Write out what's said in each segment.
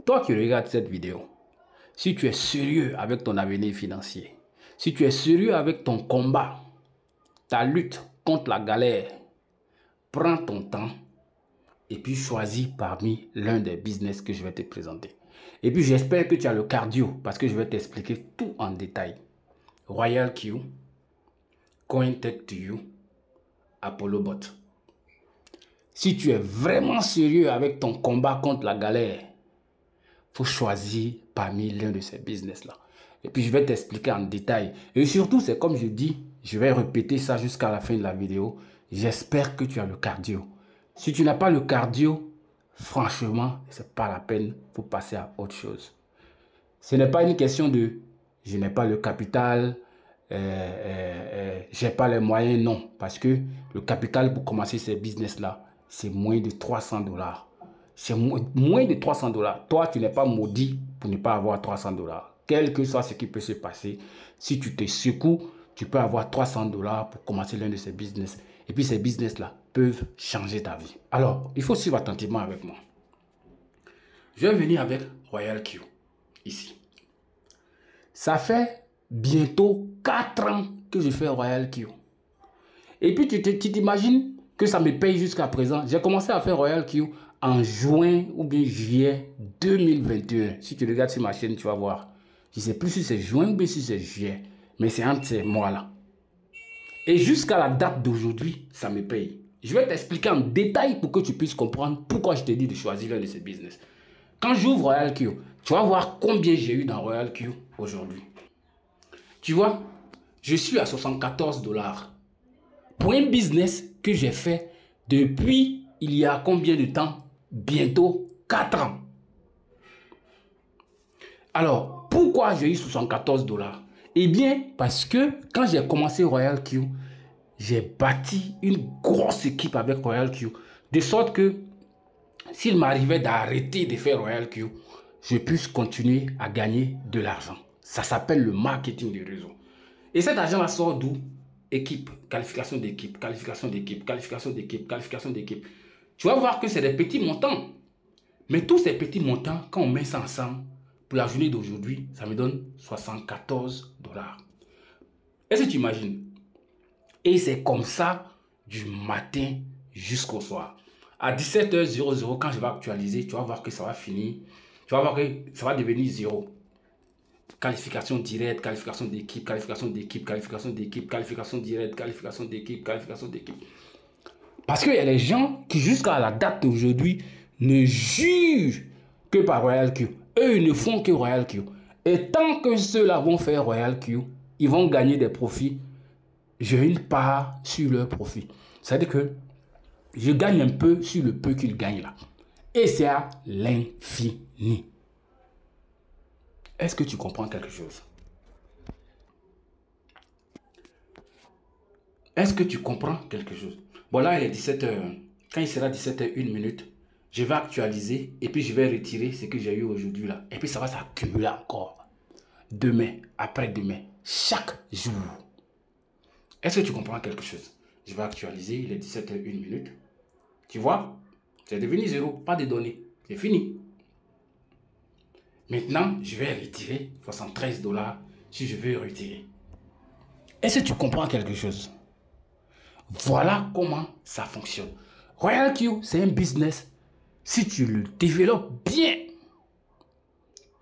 Toi qui regardes cette vidéo, si tu es sérieux avec ton avenir financier, si tu es sérieux avec ton combat, ta lutte contre la galère, prends ton temps et puis choisis parmi l'un des business que je vais te présenter. Et puis j'espère que tu as le cardio parce que je vais t'expliquer tout en détail. Royal Q, CoinTech2U, ApolloBot. Si tu es vraiment sérieux avec ton combat contre la galère, il faut choisir parmi l'un de ces business-là. Et puis, je vais t'expliquer en détail. Et surtout, c'est comme je dis, je vais répéter ça jusqu'à la fin de la vidéo. J'espère que tu as le cardio. Si tu n'as pas le cardio, franchement, ce n'est pas la peine. Il faut passer à autre chose. Ce n'est pas une question de « je n'ai pas le capital, je n'ai pas les moyens ». Non, parce que le capital pour commencer ces business-là, c'est moins de 300 $. C'est moins de 300 $. Toi, tu n'es pas maudit pour ne pas avoir 300 $. Quel que soit ce qui peut se passer, si tu te secoues, tu peux avoir 300 $ pour commencer l'un de ces business. Et puis ces business-là peuvent changer ta vie. Alors, il faut suivre attentivement avec moi. Je vais venir avec Royal Q, ici. Ça fait bientôt 4 ans que je fais Royal Q. Et puis tu t'imagines que ça me paye jusqu'à présent. J'ai commencé à faire Royal Q en juin ou bien juillet 2021. Si tu regardes sur ma chaîne, tu vas voir. Je ne sais plus si c'est juin ou bien si c'est juillet. Mais c'est entre ces mois-là. Et jusqu'à la date d'aujourd'hui, ça me paye. Je vais t'expliquer en détail pour que tu puisses comprendre pourquoi je te dis de choisir l'un de ces business. Quand j'ouvre Royal Q, tu vas voir combien j'ai eu dans Royal Q aujourd'hui. Tu vois, je suis à 74 $. Pour un business que j'ai fait depuis il y a combien de temps? Bientôt 4 ans. Alors, pourquoi j'ai eu 74 $? Eh bien, parce que quand j'ai commencé Royal Q, j'ai bâti une grosse équipe avec Royal Q. De sorte que, s'il m'arrivait d'arrêter de faire Royal Q, je puisse continuer à gagner de l'argent. Ça s'appelle le marketing de réseau. Et cet argent-là sort d'où? Équipe, qualification d'équipe, qualification d'équipe, qualification d'équipe, qualification d'équipe. Tu vas voir que c'est des petits montants. Mais tous ces petits montants, quand on met ça ensemble, pour la journée d'aujourd'hui, ça me donne 74 $. Est-ce que tu imagines? Et c'est comme ça du matin jusqu'au soir. À 17h00, quand je vais actualiser, tu vas voir que ça va finir. Tu vas voir que ça va devenir 0. Qualification directe, qualification d'équipe, qualification d'équipe, qualification d'équipe, qualification directe, qualification d'équipe, qualification d'équipe. Parce qu'il y a les gens qui, jusqu'à la date d'aujourd'hui, ne jugent que par Royal Q. Eux, ils ne font que Royal Q. Et tant que ceux-là vont faire Royal Q, ils vont gagner des profits. J'ai une part sur leur profit. C'est-à-dire que je gagne un peu sur le peu qu'ils gagnent là. Et c'est à l'infini. Est-ce que tu comprends quelque chose? Est-ce que tu comprends quelque chose? Bon, là, il est 17h. Quand il sera 17h01, je vais actualiser et puis je vais retirer ce que j'ai eu aujourd'hui là. Et puis ça va s'accumuler encore. Demain, après-demain, chaque jour. Est-ce que tu comprends quelque chose? Je vais actualiser, il est 17h01. Tu vois? C'est devenu 0, pas de données. C'est fini. Maintenant, je vais retirer 73 $ si je veux retirer. Est-ce que tu comprends quelque chose? Voilà comment ça fonctionne. Royal Q, c'est un business. Si tu le développes bien,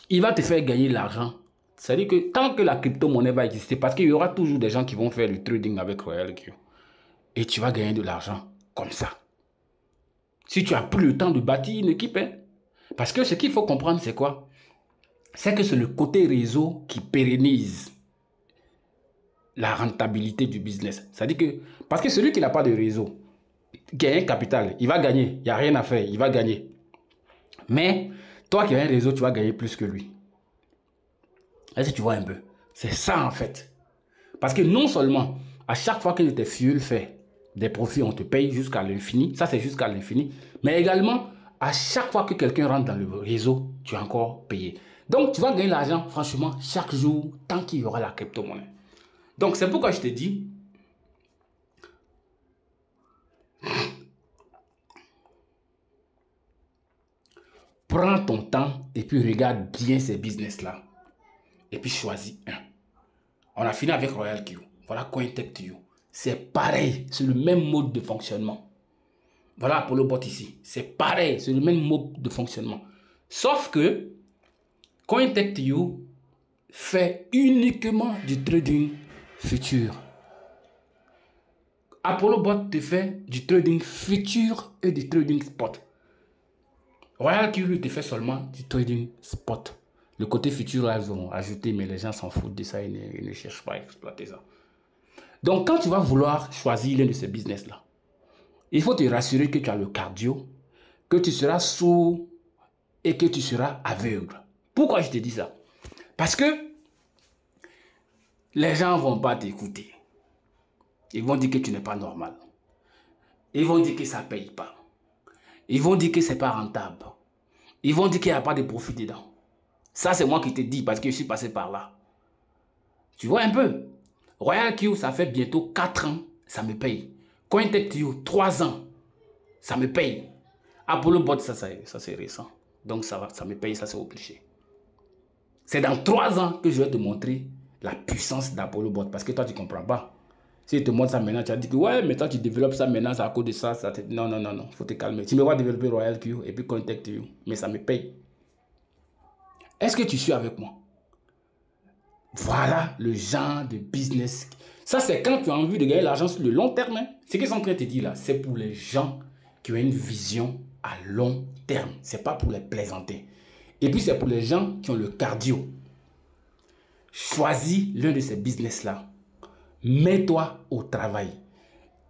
il va te faire gagner de l'argent. C'est-à-dire que tant que la crypto-monnaie va exister, parce qu'il y aura toujours des gens qui vont faire le trading avec Royal Q. Et tu vas gagner de l'argent comme ça. Si tu as plus le temps de bâtir une équipe, hein. Parce que ce qu'il faut comprendre, c'est quoi? C'est que c'est le côté réseau qui pérennise la rentabilité du business. C'est-à-dire que, parce que celui qui n'a pas de réseau, qui a un capital, il va gagner. Il n'y a rien à faire, il va gagner. Mais toi qui as un réseau, tu vas gagner plus que lui. Est-ce que tu vois un peu? C'est ça en fait. Parce que non seulement, à chaque fois que tes fuels fait des profits, on te paye jusqu'à l'infini. Ça, c'est jusqu'à l'infini. Mais également, à chaque fois que quelqu'un rentre dans le réseau, tu es encore payé. Donc, tu vas gagner l'argent, franchement, chaque jour, tant qu'il y aura la crypto-monnaie. Donc, c'est pourquoi je te dis, prends ton temps et puis regarde bien ces business-là. Et puis choisis un. On a fini avec Royal Q. Voilà CoinTech2. C'est pareil, c'est le même mode de fonctionnement. Voilà Apollo Bot ici. C'est pareil, c'est le même mode de fonctionnement. Sauf que CoinTech2 fait uniquement du trading futur. Apollo Bot te fait du trading futur et du trading spot. Royal Q te fait seulement du trading spot. Le côté futur, là, ils ont ajouté, mais les gens s'en foutent de ça, ils ne cherchent pas à exploiter ça. Donc, quand tu vas vouloir choisir l'un de ces business-là, il faut te rassurer que tu as le cardio, que tu seras sourd et que tu seras aveugle. Pourquoi je te dis ça? Parce que les gens ne vont pas t'écouter. Ils vont dire que tu n'es pas normal. Ils vont dire que ça ne paye pas. Ils vont dire que ce n'est pas rentable. Ils vont dire qu'il n'y a pas de profit dedans. Ça, c'est moi qui te dis parce que je suis passé par là. Tu vois un peu? Royal Q, ça fait bientôt 4 ans, ça me paye. CoinTech2, 3 ans, ça me paye. Apollo Bot, ça c'est récent. Donc ça me paye, ça c'est obligé. C'est dans 3 ans que je vais te montrer la puissance d'Apollo Bot parce que toi, tu ne comprends pas. Si je te montre ça maintenant, tu as dit que ouais, mais toi, tu développes ça maintenant, c'est à cause de ça. Non, non, non, non, il faut te calmer. Tu me vois développer Royal Q et puis CoinTech2, mais ça me paye. Est-ce que tu suis avec moi? Voilà le genre de business. Ça, c'est quand tu as envie de gagner l'argent sur le long terme. Hein. Ce qu'ils sont en train de te dire là, c'est pour les gens qui ont une vision à long terme. Ce n'est pas pour les plaisanter. Et puis, c'est pour les gens qui ont le cardio. Choisis l'un de ces business-là. Mets-toi au travail.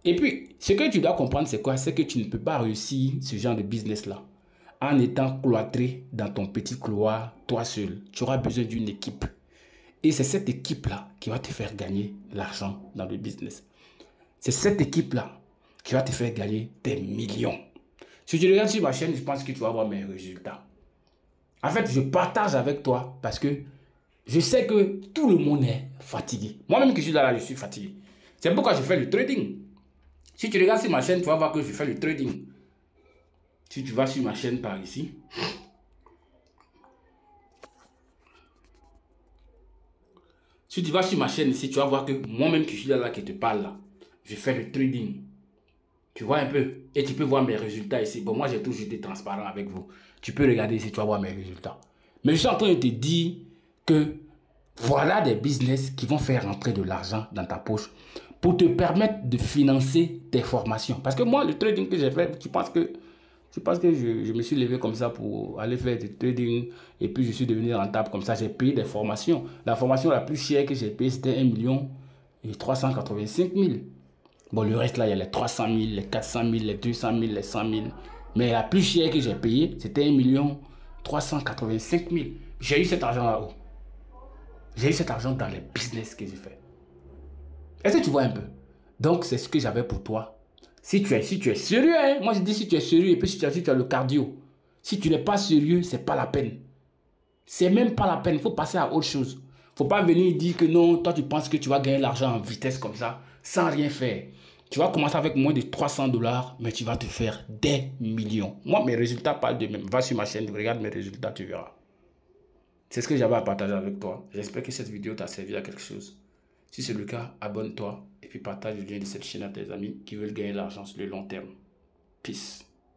Et puis, ce que tu dois comprendre, c'est quoi? C'est que tu ne peux pas réussir ce genre de business-là en étant cloîtré dans ton petit couloir, toi seul. Tu auras besoin d'une équipe. Et c'est cette équipe-là qui va te faire gagner l'argent dans le business. C'est cette équipe-là qui va te faire gagner des millions. Si tu regardes sur ma chaîne, je pense que tu vas voir mes résultats. En fait, je partage avec toi parce que je sais que tout le monde est fatigué. Moi-même qui suis là, je suis fatigué. C'est pourquoi je fais le trading. Si tu regardes sur ma chaîne, tu vas voir que je fais le trading. Si tu vas sur ma chaîne par ici, si tu vas sur ma chaîne ici, tu vas voir que moi-même qui suis là, qui te parle là, je fais le trading. Tu vois un peu? Et tu peux voir mes résultats ici. Bon, moi, j'ai toujours été transparent avec vous. Tu peux regarder ici, tu vas voir mes résultats. Mais je suis en train de te dire que voilà des business qui vont faire rentrer de l'argent dans ta poche pour te permettre de financer tes formations. Parce que moi, le trading que j'ai fait, tu penses que je me suis levé comme ça pour aller faire du trading et puis je suis devenu rentable comme ça. J'ai payé des formations. La formation la plus chère que j'ai payée, c'était 1 385 000. Bon, le reste là, il y a les 300 000, les 400 000, les 200 000, les 100 000. Mais la plus chère que j'ai payée, c'était 1 385 000. J'ai eu cet argent là-haut. J'ai eu cet argent dans les business que j'ai fait. Est-ce que tu vois un peu? Donc, c'est ce que j'avais pour toi. Si tu es sérieux, hein? Moi je dis si tu es sérieux et puis si tu as le cardio. Si tu n'es pas sérieux, c'est pas la peine. C'est même pas la peine. Il faut passer à autre chose. Il ne faut pas venir dire que non, toi tu penses que tu vas gagner l'argent en vitesse comme ça, sans rien faire. Tu vas commencer avec moins de 300 $, mais tu vas te faire des millions. Moi, mes résultats parlent d'eux-mêmes. Va sur ma chaîne, regarde mes résultats, tu verras. C'est ce que j'avais à partager avec toi. J'espère que cette vidéo t'a servi à quelque chose. Si c'est le cas, abonne-toi et puis partage le lien de cette chaîne à tes amis qui veulent gagner l'argent sur le long terme. Peace.